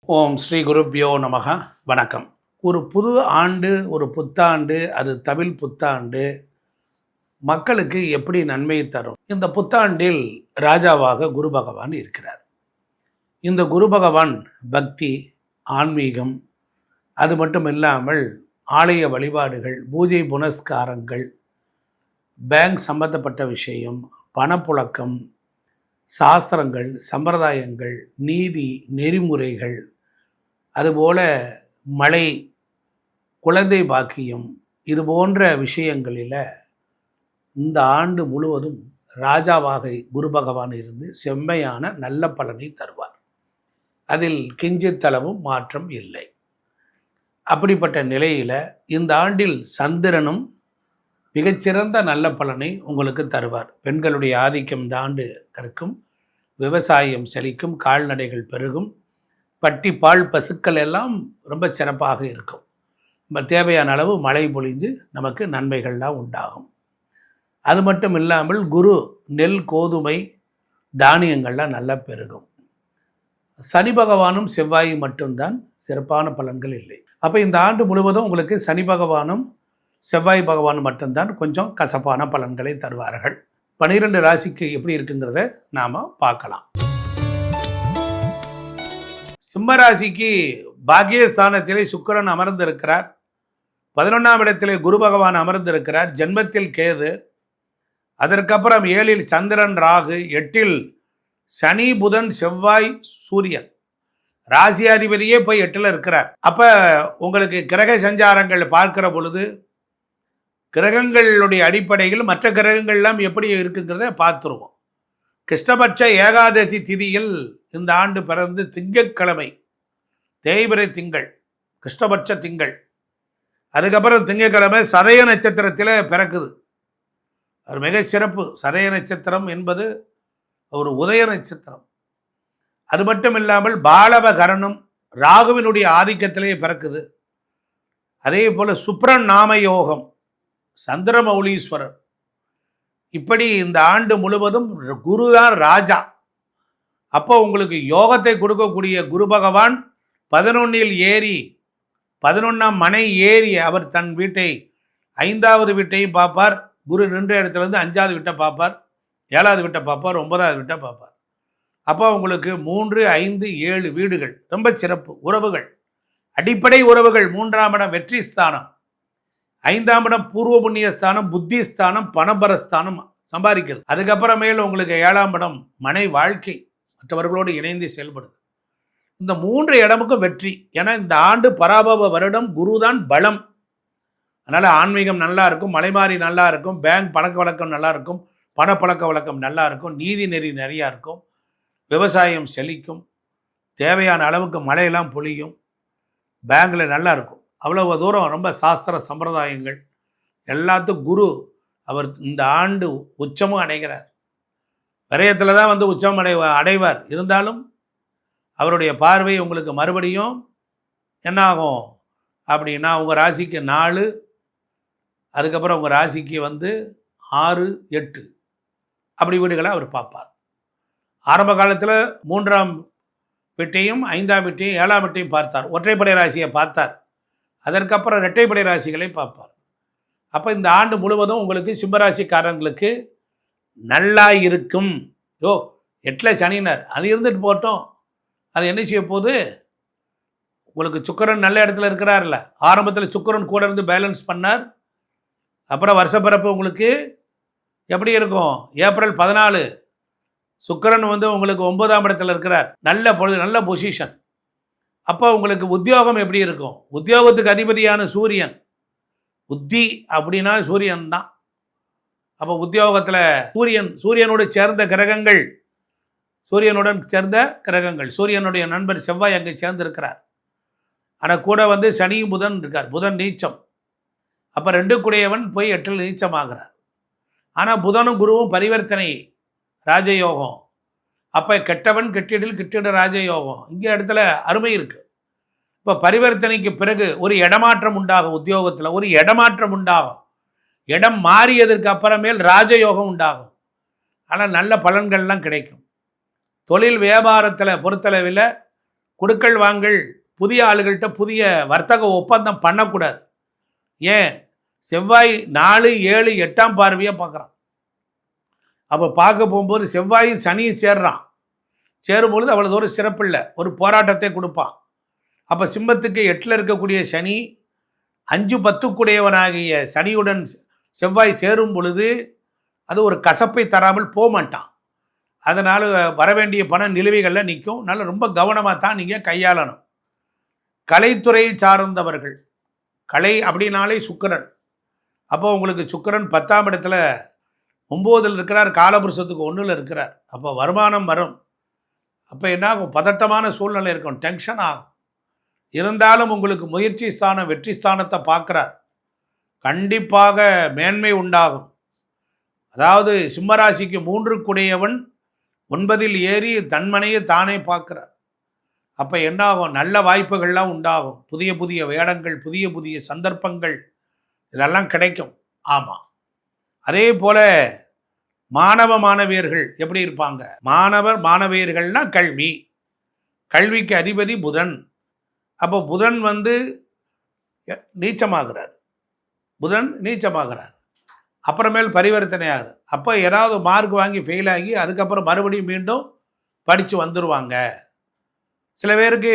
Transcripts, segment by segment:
ஓம் ஸ்ரீ குருப்யோ நமக. வணக்கம். ஒரு புது ஆண்டு, ஒரு புத்தாண்டு, அது தமிழ் புத்தாண்டு மக்களுக்கு எப்படி நன்மையை தரும்? இந்த புத்தாண்டில் ராஜாவாக குரு பகவான் இருக்கிறார். இந்த குரு பகவான் பக்தி, ஆன்மீகம், அது மட்டும் இல்லாமல் ஆலய வழிபாடுகள், பூஜை புனஸ்காரங்கள், பேங்க் சம்பந்தப்பட்ட விஷயம், பணப்புழக்கம், சாஸ்திரங்கள், சம்பிரதாயங்கள், நீதி, நெறிமுறைகள், அதுபோல மழை, குழந்தை பாக்கியம், இது போன்ற விஷயங்களில் இந்த ஆண்டு முழுவதும் ராஜாவாக குரு பகவான் இருந்து செம்மையான நல்ல பலனை தருவார். அதில் கிஞ்சித்தளவும் மாற்றம் இல்லை. அப்படிப்பட்ட நிலையில் இந்த ஆண்டில் சந்திரனும் மிகச்சிறந்த நல்ல பலனை உங்களுக்கு தருவார். பெண்களுடைய ஆதிக்கம் இந்த ஆண்டு இருக்கும். விவசாயம் செழிக்கும், கால்நடைகள் பெருகும், பட்டி பால் பசுக்கள் எல்லாம் ரொம்ப சிறப்பாக இருக்கும். நம்ம தேவையான அளவு மழை பொழிஞ்சு நமக்கு நன்மைகள்லாம் உண்டாகும். அது மட்டும் இல்லாமல் குரு நெல், கோதுமை, தானியங்கள்லாம் நல்லா பெருகும். சனி பகவானும் செவ்வாய் மட்டும்தான் சிறப்பான பலன்கள் இல்லை. அப்போ இந்த ஆண்டு முழுவதும் உங்களுக்கு சனி பகவானும் செவ்வாய் பகவானும் மட்டும்தான் கொஞ்சம் கசப்பான பலன்களை தருவார்கள். 12 ராசிக்கு எப்படி இருக்குங்கிறத நாம் பார்க்கலாம். சிம்மராசிக்கு பாக்கியஸ்தானத்திலே சுக்கிரன் அமர்ந்திருக்கிறார். 11ஆம் இடத்திலே குரு பகவான் அமர்ந்திருக்கிறார். ஜென்மத்தில் கேது, அதற்கப்புறம் 7இல் சந்திரன், ராகு, 8இல் சனி, புதன், செவ்வாய், சூரியன். ராசியாதிபதியே போய் 8ல் இருக்கிறார். அப்போ உங்களுக்கு கிரக சஞ்சாரங்கள் பார்க்கிற பொழுது கிரகங்களுடைய அடிப்படையில் மற்ற கிரகங்கள்லாம் எப்படி இருக்குங்கிறத பார்த்துருவோம். கிருஷ்ணபட்ச ஏகாதசி திதியில் இந்த ஆண்டு பிறந்து திங்கட்கிழமை, தேய்பிறை திங்கள், கிருஷ்ணபட்ச திங்கள், அதுக்கப்புறம் திங்கட்கிழமை சதய நட்சத்திரத்தில் பிறக்குது. அது மிக சிறப்பு. சதய நட்சத்திரம் என்பது ஒரு உதய நட்சத்திரம். அது மட்டும் இல்லாமல் பாலவகரணம் ராகுவினுடைய ஆதிக்கத்திலே பிறக்குது. அதே போல் சுப்ரன் நாம யோகம், சந்திரமௌலீஸ்வரர். இப்படி இந்த ஆண்டு முழுவதும் குருதான் ராஜா. அப்போ உங்களுக்கு யோகத்தை கொடுக்கக்கூடிய குரு பகவான் 11இல் ஏறி, 11ஆம் மனை ஏறி அவர் தன் வீட்டை 5வது வீட்டையும் பார்ப்பார். குரு நின்ற இடத்துலேருந்து 5வது வீட்டை பார்ப்பார், 7வது வீட்டை பார்ப்பார், 9வது வீட்டை பார்ப்பார். அப்போ உங்களுக்கு 3, 5, 7 வீடுகள் ரொம்ப சிறப்பு. உறவுகள், அடிப்படை உறவுகள். 3ஆம் இடம் வெற்றி ஸ்தானம், 5ஆம் இடம் பூர்வ புண்ணிய ஸ்தானம், புத்தி ஸ்தானம், பணபரஸ்தானம், சம்பாதிக்கிறது. அதுக்கப்புறமேல் உங்களுக்கு 7ஆம் இடம் மனை வாழ்க்கை, மற்றவர்களோடு இணைந்து செயல்படுது. இந்த 3 இடமுக்கும் வெற்றி. ஏன்னா இந்த ஆண்டு பராபவ வருடம், குருதான் பலம். அதனால் ஆன்மீகம் நல்லா இருக்கும், மலைமாறி நல்லா இருக்கும், பேங்க் பழக்க வழக்கம் நல்லா இருக்கும், பணப்பழக்க வழக்கம் நல்லா இருக்கும், நீதி நெறி நிறையா இருக்கும், விவசாயம் செழிக்கும், தேவையான அளவுக்கு மழையெல்லாம் பொழியும், பேங்கில் நல்லா இருக்கும். அவ்வளவு தூரம் ரொம்ப சாஸ்திர சம்பிரதாயங்கள் எல்லாத்துக்கும் குரு அவர் இந்த ஆண்டு உச்சமும் அடைகிறார். விரயத்தில் தான் வந்து உச்சம் அடைவார். இருந்தாலும் அவருடைய பார்வை உங்களுக்கு மறுபடியும் என்ன ஆகும் அப்படின்னா, உங்கள் ராசிக்கு 4, அதுக்கப்புறம் உங்கள் ராசிக்கு வந்து 6, 8 அப்படி வீடுகளை அவர் பார்ப்பார். ஆரம்ப காலத்தில் 3ஆம் வீட்டையும் 5ஆம் வீட்டையும் 7ஆம் வீட்டையும் பார்த்தார். ஒற்றைப்படை ராசியை பார்த்தார். அதற்கப்புறம் இரட்டைப்படை ராசிகளை பார்ப்பார். அப்போ இந்த ஆண்டு முழுவதும் உங்களுக்கு சிம்மராசிக்காரங்களுக்கு நல்லா இருக்கும். 8ல் சனினார், அது இருந்துட்டு போட்டோம். அது என்ன செய்ய போகுது? உங்களுக்கு சுக்கிரன் நல்ல இடத்துல இருக்கிறார்ல. ஆரம்பத்தில் சுக்கிரன் கூட இருந்து பேலன்ஸ் பண்ணார். அப்புறம் வருஷப்பிறப்பு உங்களுக்கு எப்படி இருக்கும்? ஏப்ரல் 14 சுக்கிரன் வந்து உங்களுக்கு 9ஆம் இடத்துல இருக்கிறார். நல்ல பொசிஷன். அப்போ உங்களுக்கு உத்தியோகம் எப்படி இருக்கும்? உத்தியோகத்துக்கு அதிபதியான சூரியன். புத்தி அப்படின்னா சூரியன் தான். அப்போ உத்தியோகத்தில் சூரியனோடு சேர்ந்த கிரகங்கள், சூரியனுடைய நண்பர் செவ்வாய் அங்கே சேர்ந்திருக்கிறார். ஆனால் கூட வந்து சனி, புதன் இருக்கார். புதன் நீச்சம். அப்போ 2 கூடையவன் போய் 8ல் நீச்சம் ஆகிறார். ஆனால் புதனும் குருவும் பரிவர்த்தனை ராஜயோகம். அப்போ கெட்டவன் கெட்டிடில் கிட்டிட ராஜயோகம். இங்கே இடத்துல அருமை இருக்குது. இப்போ பரிவர்த்தனைக்கு பிறகு ஒரு இடமாற்றம் உண்டாகும். உத்தியோகத்தில் ஒரு இடமாற்றம் உண்டாகும். இடம் மாறியதற்கு அப்புறமேல் ராஜயோகம் உண்டாகும். ஆனால் நல்ல பலன்கள்லாம் கிடைக்கும். தொழில் வியாபாரத்தில் பொறுத்தளவில் கொடுக்கல் வாங்கல் புதிய ஆளுகள்கிட்ட புதிய வர்த்தக ஒப்பந்தம் பண்ணக்கூடாது. ஏன்? செவ்வாய் 4, 7, 8ஆம் பார்வையாக பார்க்குறான். அப்போ பார்க்க போகும்போது செவ்வாயும் சனியும் சேர்றான். சேரும்பொழுது அவ்வளோ தூரம் சிறப்பில்லை, ஒரு போராட்டத்தை கொடுப்பான். அப்போ சிம்மத்துக்கு 8ல் இருக்கக்கூடிய சனி 5, 10 சனியுடன் செவ்வாய் சேரும் பொழுது அது ஒரு கசப்பை தராமல் போக மாட்டான். அதனால் வரவேண்டிய பண நிலுவைகளில் நிற்கும். அதனால் ரொம்ப கவனமாக தான் நீங்கள் கையாளணும். கலைத்துறையை சார்ந்தவர்கள், கலை அப்படின்னாலே சுக்கிரன். அப்போ உங்களுக்கு சுக்கிரன் 10ஆம் இடத்துல 9ல் இருக்கிறார், காலபுருஷத்துக்கு 1ல் இருக்கிறார். அப்போ வருமானம் வரும். அப்போ என்ன ஆகும்? பதட்டமான சூழ்நிலை இருக்கும், டென்ஷன் ஆகும். இருந்தாலும் உங்களுக்கு முயற்சி ஸ்தானம், வெற்றி ஸ்தானத்தை பார்க்குறார். கண்டிப்பாக மேன்மை உண்டாகும். அதாவது சிம்மராசிக்கு 3 9ல் ஏறி தன்மனையை தானே பார்க்குறார். அப்போ என்ன ஆகும்? நல்ல வாய்ப்புகள்லாம் உண்டாகும். புதிய புதிய வேடங்கள், புதிய புதிய சந்தர்ப்பங்கள் இதெல்லாம் கிடைக்கும். ஆமாம். அதே போல் மாணவியர்கள் எப்படி இருப்பாங்க? மாணவியர்கள்னா கல்விக்கு அதிபதி புதன். அப்போ புதன் நீச்சமாகிறார். அப்புறமேல் பரிவர்த்தனை ஆகுது. அப்போ ஏதாவது மார்க் வாங்கி ஃபெயில் ஆகி அதுக்கப்புறம் மறுபடியும் மீண்டும் படித்து வந்துடுவாங்க. சில பேருக்கு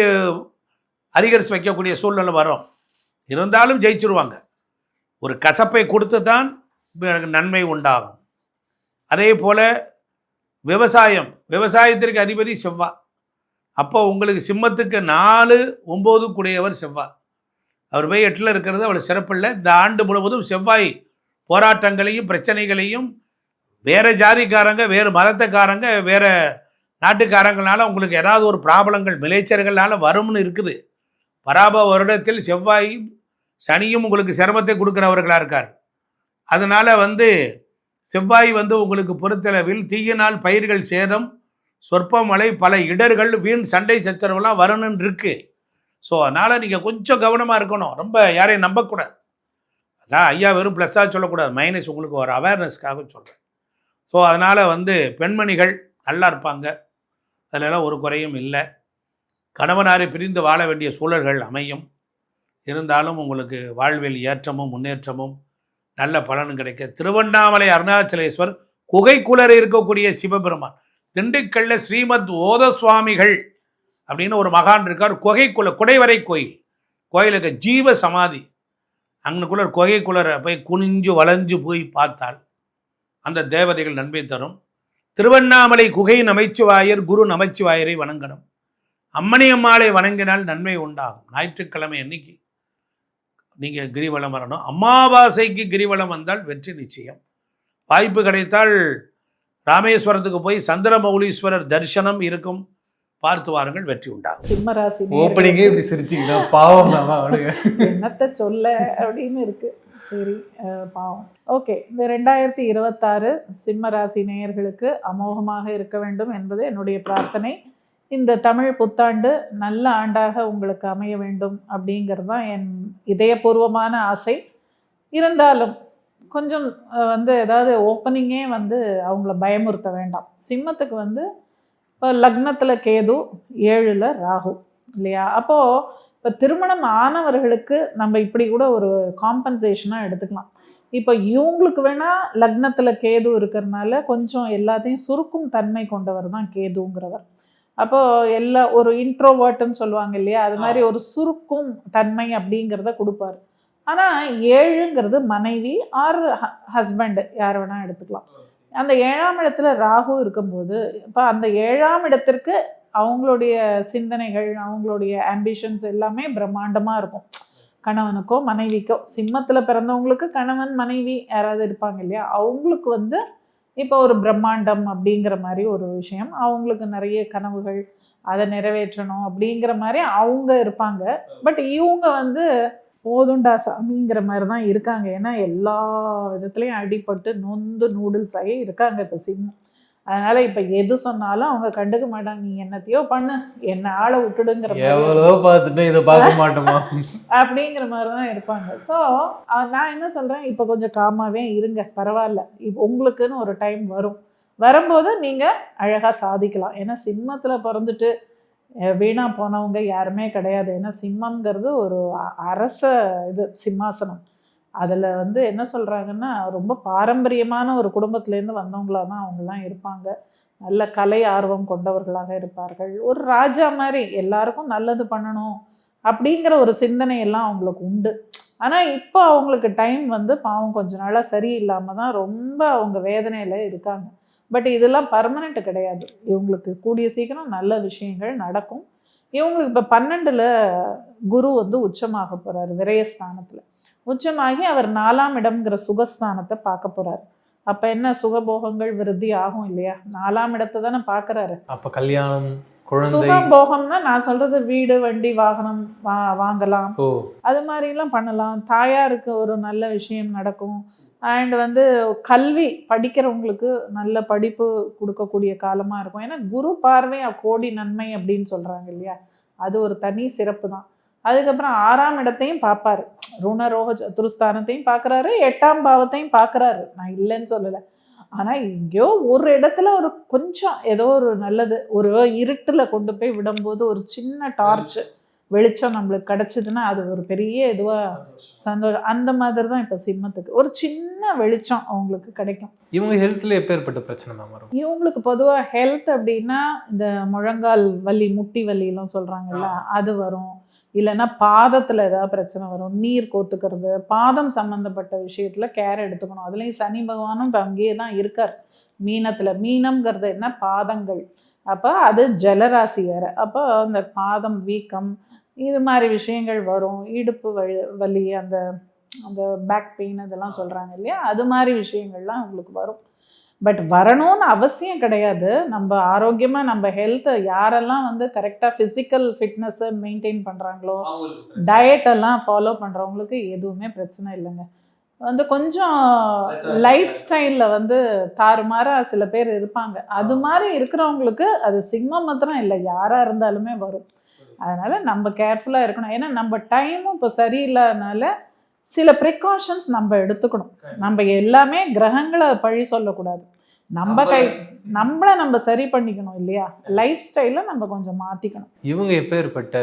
அரிகர்ஸ் வைக்கக்கூடிய சூழ்நிலை வரும். இருந்தாலும் ஜெயிச்சிருவாங்க. ஒரு கசப்பை கொடுத்து தான் நன்மை உண்டாகும். அதே போல் விவசாயத்திற்கு அதிபதி செவ்வாய். அப்போ உங்களுக்கு சிம்மத்துக்கு 4, 9 செவ்வாய். அவர் போய் 8ல் இருக்கிறது அவ்வளோ சிறப்பில்லை. இந்த ஆண்டு முழுவதும் செவ்வாய் போராட்டங்களையும் பிரச்சனைகளையும் வேறு ஜாதிக்காரங்க, வேறு மதத்தைக்காரங்க, வேறு நாட்டுக்காரங்களால உங்களுக்கு ஏதாவது ஒரு ப்ராப்ளங்கள் விளைச்சல்களால் வரும்னு இருக்குது. பராப வருடத்தில் செவ்வாயும் சனியும் உங்களுக்கு சிரமத்தை கொடுக்குறவர்களாக இருக்கார். அதனால் செவ்வாய் உங்களுக்கு பொறுத்தளவில் தீயினால் பயிர்கள் சேதம், சொற்ப மழை, பல இடர்கள், வீண் சண்டை சச்சரவுலாம் வரணுன்னு இருக்குது. ஸோ அதனால் நீங்கள் கொஞ்சம் கவனமாக இருக்கணும். ரொம்ப யாரையும் நம்பக்கூடாது. அதான் ஐயா வெறும் ப்ளஸ்ஸாக சொல்லக்கூடாது, மைனஸ் உங்களுக்கு ஒரு அவேர்னஸ்க்காக சொல்கிறேன். ஸோ அதனால் பெண்மணிகள் நல்லா இருப்பாங்க. அதிலெல்லாம் ஒரு குறையும் இல்லை. கணவனாரை பிரிந்து வாழ வேண்டிய சூழல்கள் அமையும். இருந்தாலும் உங்களுக்கு வாழ்வில் ஏற்றமும் முன்னேற்றமும் நல்ல பலனும் கிடைக்க திருவண்ணாமலை அருணாச்சலேஸ்வர் குகைக்குளர் இருக்கக்கூடிய சிவபெருமான், திண்டுக்கல்ல ஸ்ரீமத் ஓத சுவாமிகள் அப்படின்னு ஒரு மகான் இருக்கார். குடைவரை கோயிலுக்கு ஜீவ சமாதி. அங்கனுக்குள்ள குகைக்குளரை போய் குனிஞ்சு வளைஞ்சு போய் பார்த்தால் அந்த தேவதைகள் நன்மை தரும். திருவண்ணாமலை குகை நமச்சிவாயர் குரு நமச்சிவாயரை வணங்கணும். அம்மணி அம்மாளை வணங்கினால் நன்மை உண்டாகும். ஞாயிற்றுக்கிழமை அன்னைக்கு நீங்கள் கிரிவலம் வரணும். அமாவாசைக்கு கிரிவலம் வந்தால் வெற்றி நிச்சயம். வாய்ப்பு கிடைத்தால் ராமேஸ்வரத்துக்கு போய் சந்திரமௌலீஸ்வரர் தரிசனம் இருக்கும், பார்த்து வாருங்கள், வெற்றி உண்டாகும். சிம்மராசி ஓப்பனிங்கே இப்படி சிரிச்சிங்கன்னா பாவம் என்னத்தை சொல்ல அப்படின்னு இருக்கு. சரி, பாவம். ஓகே, இந்த 2026 சிம்மராசி நேயர்களுக்கு அமோகமாக இருக்க வேண்டும் என்பது என்னுடைய பிரார்த்தனை. இந்த தமிழ் புத்தாண்டு நல்ல ஆண்டாக உங்களுக்கு அமைய வேண்டும் அப்படிங்கிறது தான் என் இதயபூர்வமான ஆசை. இருந்தாலும் கொஞ்சம் ஏதாவது ஓப்பனிங்கே அவங்கள பயமுறுத்த வேண்டாம். சிம்மத்துக்கு இப்போ லக்னத்தில் கேது, 7ல் ராகு இல்லையா? அப்போது இப்போ திருமணம் ஆனவர்களுக்கு நம்ம இப்படி கூட ஒரு காம்பன்சேஷனாக எடுத்துக்கலாம். இப்போ இவங்களுக்கு வேணால் லக்னத்தில் கேது இருக்கிறதுனால கொஞ்சம் எல்லாத்தையும் சுருக்கும் தன்மை கொண்டவர் தான் கேதுங்கிறவர். அப்போது ஒரு இன்ட்ரோவர்ட்டுன்னு சொல்லுவாங்க இல்லையா, அது மாதிரி ஒரு சுருக்கும் தன்மை அப்படிங்கிறத கொடுப்பார். ஆனால் 7ங்கிறது மனைவி ஆர் ஹஸ்பண்டு, யார் வேணால் எடுத்துக்கலாம். அந்த 7ஆம் இடத்துல ராகு இருக்கும்போது இப்போ அந்த 7ஆம் இடத்திற்கு அவங்களுடைய சிந்தனைகள், அவங்களுடைய ஆம்பிஷன்ஸ் எல்லாமே பிரம்மாண்டமாக இருக்கும். கணவனுக்கோ மனைவிக்கோ, சிம்மத்தில் பிறந்தவங்களுக்கு கணவன் மனைவி யாராவது இருப்பாங்க இல்லையா, அவங்களுக்கு இப்போ ஒரு பிரம்மாண்டம் அப்படிங்கிற மாதிரி ஒரு விஷயம். அவங்களுக்கு நிறைய கனவுகள், அதை நிறைவேற்றணும் அப்படிங்கிற மாதிரி அவங்க இருப்பாங்க. பட் இவங்க போதுண்டா சாமிங்கிற மாதிரி தான் இருக்காங்க. ஏன்னா எல்லா விதத்துலையும் அடிபட்டு நொந்து நூடுல்ஸ் ஆகி இருக்காங்க இப்போ சிம்மம். அதனால் இப்போ எது சொன்னாலும் அவங்க கண்டுக்க மாட்டாங்க. நீ என்னத்தையோ பண்ணு, என்ன ஆளை விட்டுடுங்கிற பார்த்துட்டு இதை பார்க்க மாட்டோமா அப்படிங்கிற மாதிரி தான் இருப்பாங்க. ஸோ நான் என்ன சொல்கிறேன், இப்போ கொஞ்சம் காமாவே இருங்க, பரவாயில்ல. இப்போ உங்களுக்குன்னு ஒரு டைம் வரும்போது நீங்கள் அழகாக சாதிக்கலாம். ஏன்னா சிம்மத்தில் பிறந்துட்டு வீணா போனவங்க யாருமே கிடையாது. ஏன்னா சிம்மம்ங்கிறது ஒரு அரச இது சிம்மாசனம். அதில் வந்து என்ன சொல்கிறாங்கன்னா, ரொம்ப பாரம்பரியமான ஒரு குடும்பத்துலேருந்து வந்தவங்களா தான் அவங்களாம் இருப்பாங்க. நல்ல கலை ஆர்வம் கொண்டவர்களாக இருப்பார்கள். ஒரு ராஜா மாதிரி எல்லாருக்கும் நல்லது பண்ணணும் அப்படிங்கிற ஒரு சிந்தனை எல்லாம் அவங்களுக்கு உண்டு. ஆனால் இப்போ அவங்களுக்கு டைம் வந்து பாவம் கொஞ்ச நாளாக சரியில்லாமல் தான் ரொம்ப அவங்க வேதனையில் இருக்காங்க. பட் இதெல்லாம் பர்மனெண்ட் கிடையாது. இவங்களுக்கு கூடிய சீக்கிரம் நல்ல விஷயங்கள் நடக்கும். இவங்களுக்கு இப்போ 12ல் குரு வந்து உச்சமாக போகிறாரு விரயஸ்தானத்தில். உச்சமாகி அவர் 4ஆம் இடம்ங்கிற சுகஸ்தானத்தை பார்க்க போகிறார். அப்போ என்ன சுகபோகங்கள் விருத்தி ஆகும் இல்லையா? 4ஆம் இடத்தை தானே பார்க்குறாரு. அப்ப கல்யாணம், குழந்தை, சுகபோகம்னா நான் சொல்கிறது வீடு வண்டி வாகனம் வாங்கலாம், அது மாதிரிலாம் பண்ணலாம். தாயாருக்கு ஒரு நல்ல விஷயம் நடக்கும். அண்ட் வந்து கல்வி படிக்கிறவங்களுக்கு நல்ல படிப்பு கொடுக்கக்கூடிய காலமாக இருக்கும். ஏன்னா குரு பார்வை கோடி நன்மை அப்படின்னு சொல்கிறாங்க இல்லையா? அது ஒரு தனி சிறப்பு தான். அதுக்கப்புறம் 6ஆம் இடத்தையும் பார்ப்பார். ருணரோக சத்துருஸ்தானத்தையும் பார்க்குறாரு, 8ஆம் பாவத்தையும் பார்க்குறாரு. நான் இல்லைன்னு சொல்லலை. ஆனால் எங்கேயோ ஒரு இடத்துல ஒரு கொஞ்சம் ஏதோ ஒரு நல்லது ஒரு இருட்டில் கொண்டு போய் விடும்போது ஒரு சின்ன டார்ச் வெளிச்சம் நம்மளுக்கு கிடச்சிதுன்னா அது ஒரு பெரிய இதுவாக சந்தோஷம். அந்த மாதிரி தான் இப்போ சிம்மத்துக்கு ஒரு சின்ன வெளிச்சம் அவங்களுக்கு கிடைக்கும். இவங்க ஹெல்த்தில் எப்பேற்பட்ட பிரச்சனை தான் வரும்? இவங்களுக்கு பொதுவாக ஹெல்த் அப்படின்னா இந்த முழங்கால் வலி, முட்டி வலியெல்லாம் சொல்கிறாங்கல்ல, அது வரும். இல்லைன்னா பாதத்தில் ஏதாவது பிரச்சனை வரும், நீர் கோத்துக்கிறது, பாதம் சம்மந்தப்பட்ட விஷயத்தில் கேர் எடுத்துக்கணும். அதுலேயும் சனி பகவானும் இப்போ அங்கேயே தான் இருக்கார் மீனத்தில். மீனம்ங்கிறது என்ன? பாதங்கள். அப்போ அது ஜலராசி வேறு. அப்போ அந்த பாதம் வீக்கம் இது மாதிரி விஷயங்கள் வரும். இடுப்பு வலி, அந்த அந்த பேக் பெயின் இதெல்லாம் சொல்கிறாங்க இல்லையா? அது மாதிரி விஷயங்கள்லாம் உங்களுக்கு வரும். பட் வரணும்னு அவசியம் கிடையாது. நம்ம ஆரோக்கியமாக நம்ம ஹெல்த்தை யாரெல்லாம் வந்து கரெக்டாக ஃபிசிக்கல் ஃபிட்னஸை மெயின்டைன் பண்ணுறாங்களோ, டயட்டெல்லாம் ஃபாலோ பண்ணுறவங்களுக்கு எதுவுமே பிரச்சனை இல்லைங்க. வந்து கொஞ்சம் லைஃப் ஸ்டைலில் வந்து தாறுமாறாக சில பேர் இருப்பாங்க. அது மாதிரி இருக்கிறவங்களுக்கு அது சிம்மம் மாத்திரம் இல்லை, யாராக இருந்தாலுமே வரும். அதனால் நம்ம கேர்ஃபுல்லாக இருக்கணும். ஏன்னா நம்ம டைமும் இப்போ சரியில்லாதனால சில ப்ரிகாஷன்ஸ் நம்ம எடுத்துக்கணும். நம்ம எல்லாமே கிரகங்களை பழி சொல்லக்கூடாது. நம்மளை நம்ம சரி பண்ணிக்கணும் இல்லையா? லைஃப் ஸ்டைலை நம்ம கொஞ்சம் மாற்றிக்கணும். இவங்க எப்பேற்பட்ட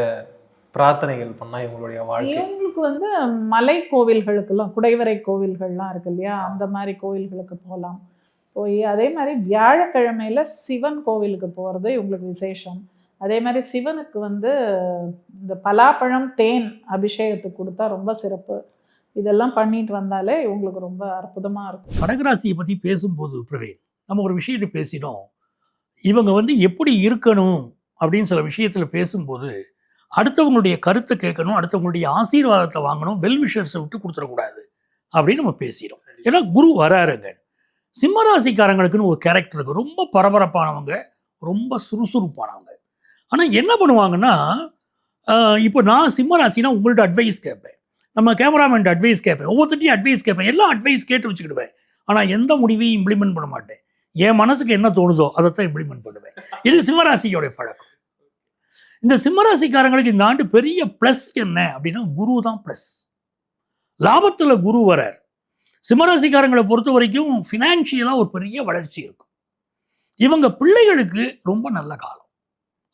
பிரார்த்தனைகள் பண்ணால் இவங்களுடைய வாழ்க்கை? இவங்களுக்கு வந்து மலை கோவில்களுக்கெல்லாம், குடைவரை கோவில்கள்லாம் இருக்கு இல்லையா? அந்த மாதிரி கோவில்களுக்கு போகலாம். போய் அதே மாதிரி வியாழக்கிழமையில் சிவன் கோவிலுக்கு போகிறது இவங்களுக்கு விசேஷம். அதே மாதிரி சிவனுக்கு வந்து இந்த பலாப்பழம் தேன் அபிஷேகத்துக்கு கொடுத்தா ரொம்ப சிறப்பு. இதெல்லாம் பண்ணிட்டு வந்தாலே இவங்களுக்கு ரொம்ப அற்புதமாக இருக்கும். கடகராசியை பற்றி பேசும்போது பிரவீன், நம்ம ஒரு விஷயத்தை பேசினோம். இவங்க வந்து எப்படி இருக்கணும் அப்படின்னு சில விஷயத்தில் பேசும்போது அடுத்தவங்களுடைய கருத்தை கேட்கணும், அடுத்தவங்களுடைய ஆசீர்வாதத்தை வாங்கணும், வெல்விஷர்ஸை விட்டு கொடுத்துடக்கூடாது அப்படின்னு நம்ம பேசிடும். ஏன்னா குரு வராருங்க. சிம்மராசிக்காரங்களுக்குன்னு ஒரு கேரக்டர் இருக்குது. ரொம்ப பரபரப்பானவங்க, ரொம்ப சுறுசுறுப்பானவங்க. ஆனால் என்ன பண்ணுவாங்கன்னா, இப்போ நான் சிம்மராசினா உங்கள்ட்ட அட்வைஸ் கேட்பேன், நம்ம கேமராமேன் அட்வைஸ் கேட்பேன், ஒவ்வொருத்தையும் அட்வைஸ் கேட்பேன், எல்லாம் அட்வைஸ் கேட்டு வச்சுக்கிடுவேன். ஆனால் எந்த முடிவையும் இம்ப்ளிமெண்ட் பண்ண மாட்டேன். என் மனசுக்கு என்ன தோணுதோ அதைத்தான் இம்ப்ளிமெண்ட் பண்ணுவேன். இது சிம்மராசியோடைய பழக்கம். இந்த சிம்மராசிக்காரங்களுக்கு இந்த ஆண்டு பெரிய ப்ளஸ் என்ன அப்படின்னா குரு தான் ப்ளஸ். லாபத்தில் குரு வரார். சிம்மராசிக்காரங்களை பொறுத்த வரைக்கும் ஃபினான்ஷியலாக ஒரு பெரிய வளர்ச்சி இருக்கும். இவங்க பிள்ளைகளுக்கு ரொம்ப நல்ல காலம்.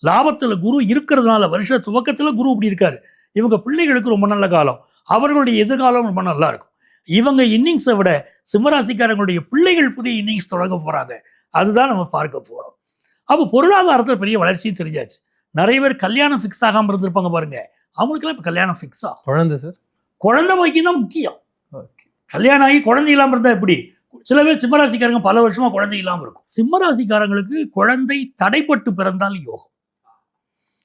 லாபத்தில் குரு இருக்கிறதுனால வருஷ துவக்கத்தில் குரு இப்படி இருக்காரு. இவங்க பிள்ளைகளுக்கு ரொம்ப நல்ல காலம். அவர்களுடைய எதிர்காலம் ரொம்ப நல்லா இருக்கும். இவங்க இன்னிங்ஸை விட சிம்மராசிக்காரங்களுடைய பிள்ளைகள் புதிய இன்னிங்ஸ் தொடங்க போகிறாங்க. அதுதான் நம்ம பார்க்க போகிறோம். அப்போ பொருளாதாரத்தில் பெரிய வளர்ச்சியும் தெரிஞ்சாச்சு. நிறைய பேர் கல்யாணம் ஃபிக்ஸ் ஆகாமல் இருந்திருப்பாங்க பாருங்க, அவங்களுக்கெல்லாம் இப்போ கல்யாணம் ஃபிக்ஸ் ஆகும். குழந்தை சார், குழந்தை பாக்கியம் தான் முக்கியம். கல்யாணம் ஆகி குழந்தை இல்லாமல் இருந்தால் எப்படி? சில பேர் சிம்மராசிக்காரங்க பல வருஷமா குழந்தை இல்லாமல் இருக்கும். சிம்மராசிக்காரங்களுக்கு குழந்தை தடைப்பட்டு பிறந்தால் யோகம்.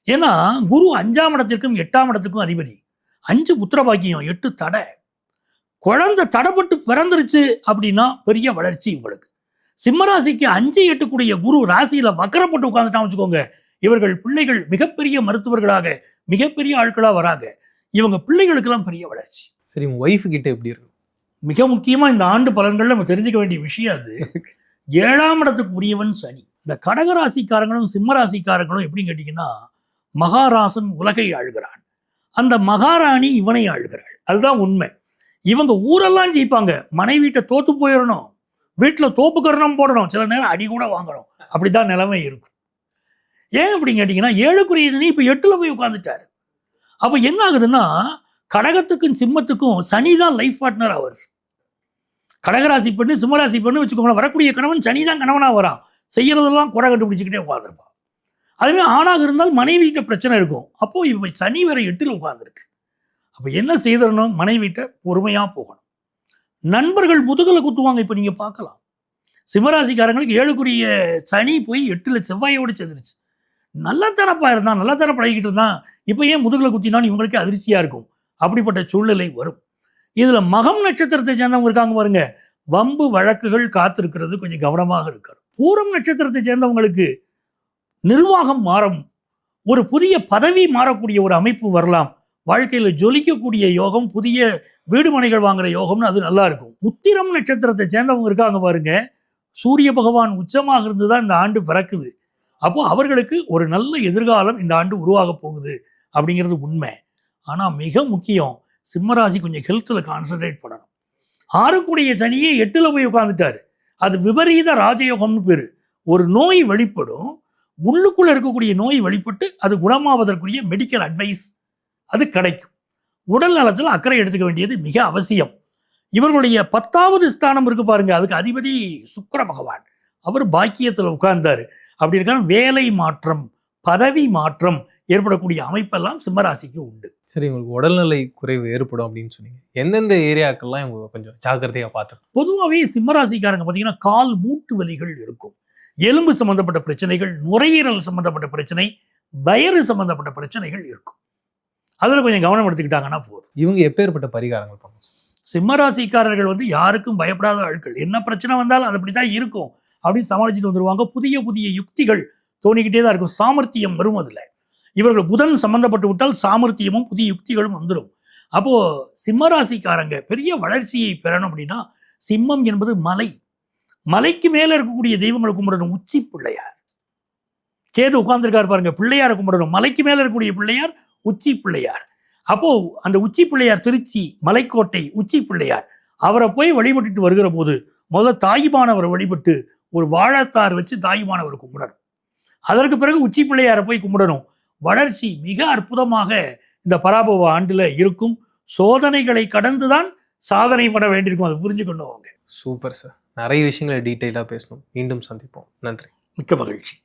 ஏன்னா குரு 5ஆம் இடத்திற்கும் 8ஆம் இடத்துக்கும் அதிபதி. 5 புத்திர பாக்கியம், 8 தடை. குழந்தை தடைப்பட்டு பிறந்துருச்சு அப்படின்னா பெரிய வளர்ச்சி உங்களுக்கு. சிம்மராசிக்கு 5, 8 கூடிய குரு ராசியில வக்கரப்பட்டு உட்கார்ந்துட்டா வச்சுக்கோங்க, இவர்கள் பிள்ளைகள் மிகப்பெரிய மருத்துவர்களாக, மிகப்பெரிய ஆட்களா வராங்க. இவங்க பிள்ளைகளுக்கெல்லாம் பெரிய வளர்ச்சி. சரி, உங்க ஒய்ஃப் கிட்ட எப்படி இருக்கும்? மிக முக்கியமா இந்த ஆண்டு பலன்கள் நம்ம தெரிஞ்சுக்க வேண்டிய விஷயம் அது. 7ஆம் இடத்துக்கு உரியவன் சனி. இந்த கடகராசிக்காரங்களும் சிம்மராசிக்காரங்களும் எப்படின்னு கேட்டீங்கன்னா, மகாராசன் உலகை ஆளுகிறான், அந்த மகாராணி இவனை ஆளுகிறாள். அதுதான் உண்மை. இவங்க ஊரெல்லாம் ஜெயிப்பாங்க, மனைவிட்ட தோத்து போயிடணும், வீட்டில் தோப்பு கரணம் போடணும், சில நேரம் அடி கூட வாங்கணும். அப்படிதான் நிலைமை இருக்கும். ஏன் அப்படின்னு கேட்டிங்கன்னா 7க்குரிய சனி இப்போ 8ல் போய் உட்காந்துட்டார். அப்போ என்ன ஆகுதுன்னா கடகத்துக்கும் சிம்மத்துக்கும் சனி தான் லைஃப் பார்ட்னர் அவர். கடகராசி பெண்ணு சிம்மராசி பெண்ணு வச்சுக்கோங்களேன், வரக்கூடிய கணவன் சனி தான் கணவனாக வரான், செய்யறதெல்லாம் குறை கண்டுபிடிச்சிக்கிட்டே உட்காந்துருப்பான். அதுவே ஆணாக இருந்தால் மனைவிட்ட பிரச்சனை இருக்கும். அப்போ இவ சனி வேற 8ல் உட்காந்துருக்கு. அப்போ என்ன செய்திடணும், மனைவிட்ட பொறுமையாக போகணும். நண்பர்கள் முதுகலை குத்துவாங்க. இப்போ நீங்கள் பார்க்கலாம், சிம்மராசிக்காரங்களுக்கு 7க்குரிய சனி போய் 8ல் செவ்வாயோடு சேர்ந்துருச்சு. நல்லா தரப்பா இருந்தான், நல்லா தர பழகிட்டு இருந்தான், இப்போ ஏன் முதுகலை குத்தினான்னு இவங்களுக்கே அதிர்ச்சியாக இருக்கும். அப்படிப்பட்ட சூழ்நிலை வரும். இதில் மகம் நட்சத்திரத்தை சேர்ந்தவங்க இருக்காங்க பாருங்க, வம்பு வழக்குகள் காத்திருக்கிறது, கொஞ்சம் கவனமாக இருக்கிறது. பூரம் நட்சத்திரத்தை சேர்ந்தவங்களுக்கு நிர்வாகம் மாறும், ஒரு புதிய பதவி மாறக்கூடிய ஒரு அமைப்பு வரலாம், வாழ்க்கையில் ஜொலிக்கக்கூடிய யோகம், புதிய வீடு மனைகள் வாங்குற யோகம்னு அது நல்லா இருக்கும். உத்திரம் நட்சத்திரத்தை சேர்ந்தவங்க இருக்காங்க பாருங்க, சூரிய பகவான் உச்சமாக இருந்து தான் இந்த ஆண்டு பிறக்குது. அப்போ அவர்களுக்கு ஒரு நல்ல எதிர்காலம் இந்த ஆண்டு உருவாக போகுது அப்படிங்கிறது உண்மை. ஆனால் மிக முக்கியம், சிம்மராசி கொஞ்சம் ஹெல்த்தில் கான்சன்ட்ரேட் பண்ணணும். 6க்குடைய சனியே 8ல் போய் உட்காந்துட்டாரு. அது விபரீத ராஜயோகம்னு பேர். ஒரு நோய் வெளிப்படும், உள்ளுக்குள்ள இருக்கக்கூடிய நோய் வெளிப்பட்டு அது குணமாவதற்குரிய மெடிக்கல் அட்வைஸ் அது கிடைக்கும். உடல் நலத்தில் அக்கறை எடுத்துக்க வேண்டியது மிக அவசியம். இவர்களுடைய 10வது ஸ்தானம் இருக்கு பாருங்க, அதுக்கு அதிபதி சுக்கிர பகவான், அவர் பாக்கியத்தில் உட்கார்ந்தாரு. அப்படி இருக்கான வேலை மாற்றம், பதவி மாற்றம் ஏற்படக்கூடிய அமைப்பெல்லாம் சிம்மராசிக்கு உண்டு. சரி, உங்களுக்கு உடல்நிலை குறைவு ஏற்படும் அப்படின்னு சொன்னீங்க, எந்தெந்த ஏரியாக்கள்லாம் இவங்க கொஞ்சம் ஜாக்கிரதையாக பார்த்துக்கணும்? பொதுவாகவே சிம்மராசிக்காரங்க பார்த்தீங்கன்னா கால் மூட்டு வலிகள் இருக்கும், எலும்பு சம்பந்தப்பட்ட பிரச்சனைகள், நுரையீரல் சம்பந்தப்பட்ட பிரச்சனை, வயிறு சம்பந்தப்பட்ட பிரச்சனைகள் இருக்கும். அதில் கொஞ்சம் கவனம் எடுத்துக்கிட்டாங்கன்னா போதும். இவங்க எப்பேற்பட்ட பரிகாரங்கள் பண்ணணும்? சிம்மராசிக்காரர்கள் வந்து யாருக்கும் பயப்படாத ஆட்கள். என்ன பிரச்சனை வந்தாலும் அது அப்படி தான் இருக்கும் அப்படின்னு சமாளிச்சுட்டு வந்துடுவாங்க. புதிய புதிய யுக்திகள் தோணிக்கிட்டே தான் இருக்கும். சாமர்த்தியம் வரும். அதில் இவர்கள் புதன் சம்பந்தப்பட்டு விட்டால் சாமர்த்தியமும் புதிய யுக்திகளும் வந்துடும். அப்போது சிம்மராசிக்காரங்க பெரிய வளர்ச்சியை பெறணும் அப்படின்னா, சிம்மம் என்பது மலை, மலைக்கு மேலே இருக்கக்கூடிய தெய்வங்களை கும்பிடணும். உச்சி பிள்ளையார், கேது உட்கார்ந்துருக்காரு பாருங்க, பிள்ளையாரை கும்பிடணும். மலைக்கு மேலே இருக்கக்கூடிய பிள்ளையார் உச்சி பிள்ளையார். அப்போ அந்த உச்சி பிள்ளையார் திருச்சி மலைக்கோட்டை உச்சி பிள்ளையார், அவரை போய் வழிபட்டுட்டு வருகிற போது முதல்ல தாயுமானவரை வழிபட்டு ஒரு வாழைத்தார் வச்சு தாயுமானவரை கும்பிடணும். அதற்கு பிறகு உச்சி பிள்ளையாரை போய் கும்பிடணும். வளர்ச்சி மிக அற்புதமாக இந்த பராபவ ஆண்டுல இருக்கும். சோதனைகளை கடந்துதான் சாதனை பண்ண வேண்டியிருக்கும், அதை புரிஞ்சுக்கணும் அவங்க. சூப்பர் சார், நிறைய விஷயங்களை டீட்டெயிலாக பேசணும். மீண்டும் சந்திப்போம். நன்றி. மிக்க மகிழ்ச்சி.